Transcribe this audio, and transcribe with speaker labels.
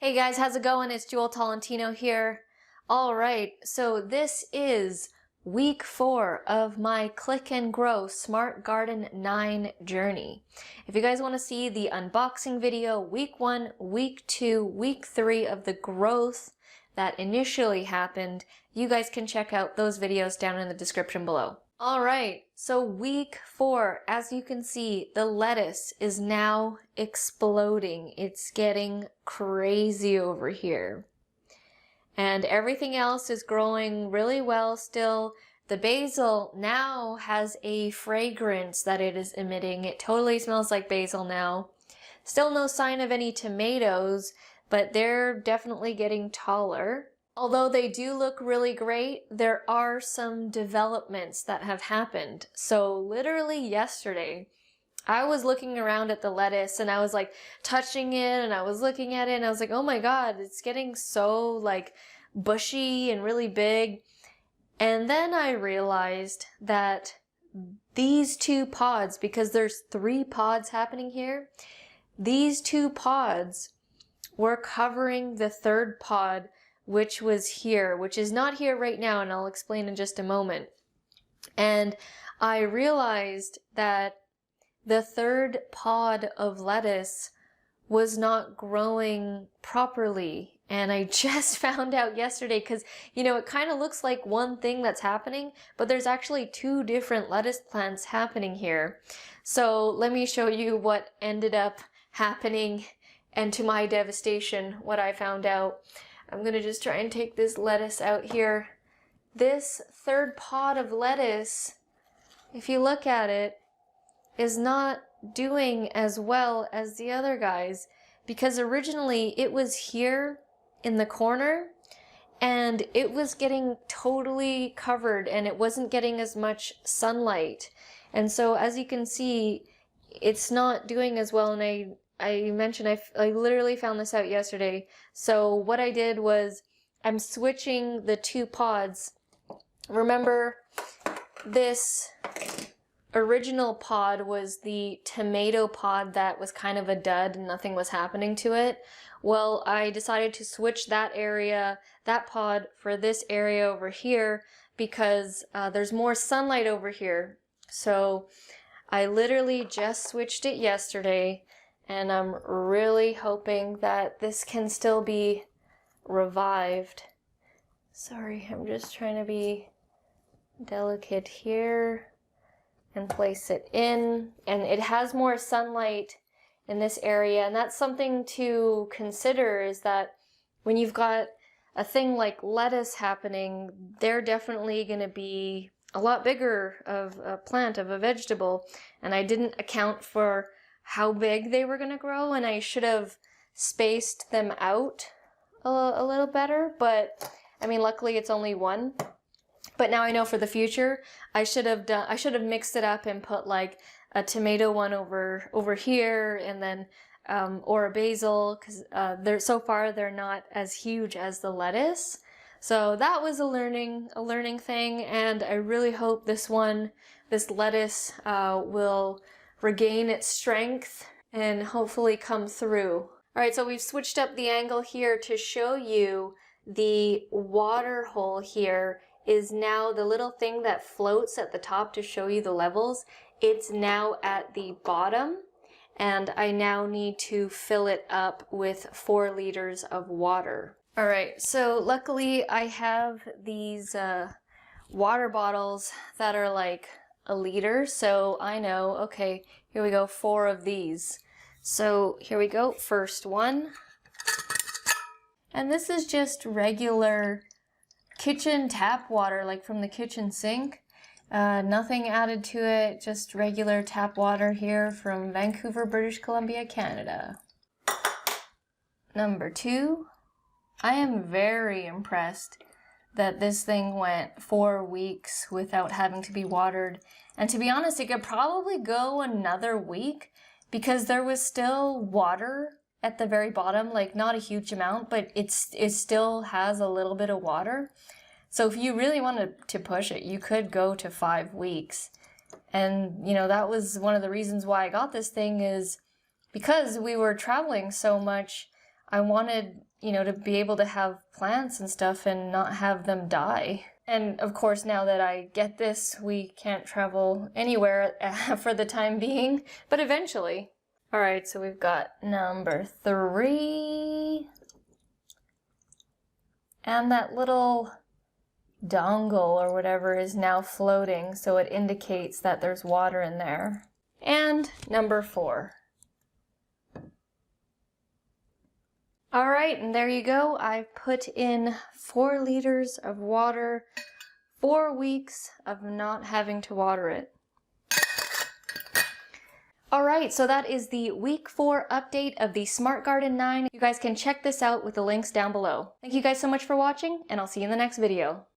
Speaker 1: Hey guys, how's it going? It's Jewel Tolentino here. All right, so this is week 4 of my Click and Grow Smart Garden 9 journey. If you guys want to see the unboxing video, week 1, week 2, week 3 of the growth that initially happened, you guys can check out those videos down in the description below. All right, so week 4, as you can see, the lettuce is now exploding. It's getting crazy over here. And everything else is growing really well still. The basil now has a fragrance that it is emitting. It totally smells like basil now. Still no sign of any tomatoes, but they're definitely getting taller. Although they do look really great, there are some developments that have happened. So literally yesterday, I was looking around at the lettuce and I was like touching it and I was looking at it and I was like, oh my God, it's getting so like bushy and really big. And then I realized that these 2 pods, because there's 3 pods happening here, these 2 pods were covering the 3rd pod, which was here, which is not here right now, and I'll explain in just a moment. And I realized that the 3rd pod of lettuce was not growing properly. And I just found out yesterday because, you know, it kind of looks like one thing that's happening, but there's actually 2 different lettuce plants happening here. So let me show you what ended up happening, and to my devastation, what I found out. I'm gonna just try and take this lettuce out here. This 3rd pod of lettuce, if you look at it, is not doing as well as the other guys, because originally it was here in the corner and it was getting totally covered and it wasn't getting as much sunlight. And so as you can see, it's not doing as well. And I mentioned I literally found this out yesterday. So what I did was I'm switching the 2 pods. Remember, this original pod was the tomato pod that was kind of a dud and nothing was happening to it. Well, I decided to switch that pod for this area over here because there's more sunlight over here. So I literally just switched it yesterday. And I'm really hoping that this can still be revived. Sorry, I'm just trying to be delicate here and place it in. And it has more sunlight in this area. And that's something to consider, is that when you've got a thing like lettuce happening, they're definitely going to be a lot bigger of a plant, of a vegetable. And I didn't account for how big they were going to grow, and I should have spaced them out a little better, but I mean, luckily it's only 1. But now I know for the future I should have mixed it up and put like a tomato one over here, and then or a basil, because so far they're not as huge as the lettuce. So that was a learning thing, and I really hope this lettuce will regain its strength and hopefully come through. All right, so we've switched up the angle here to show you the water hole here is now the little thing that floats at the top to show you the levels. It's now at the bottom, and I now need to fill it up with 4 liters of water. All right, so luckily I have these water bottles that are like a liter, so I know, okay, here we go, 4 of these. So here we go, first one. And this is just regular kitchen tap water, like from the kitchen sink. Nothing added to it, just regular tap water here from Vancouver, British Columbia, Canada. Number 2, I am very impressed that this thing went 4 weeks without having to be watered. And to be honest, it could probably go another week because there was still water at the very bottom, like not a huge amount, but it still has a little bit of water. So if you really wanted to push it, you could go to 5 weeks. And, you know, that was one of the reasons why I got this thing, is because we were traveling so much. I wanted you know, to be able to have plants and stuff and not have them die. And of course, now that I get this, we can't travel anywhere for the time being, but eventually. All right, so we've got number 3. And that little dongle or whatever is now floating, so it indicates that there's water in there. And number 4. All right, and there you go. I've put in 4 liters of water, 4 weeks of not having to water it. All right, so that is the week 4 update of the Smart Garden 9. You guys can check this out with the links down below. Thank you guys so much for watching, and I'll see you in the next video.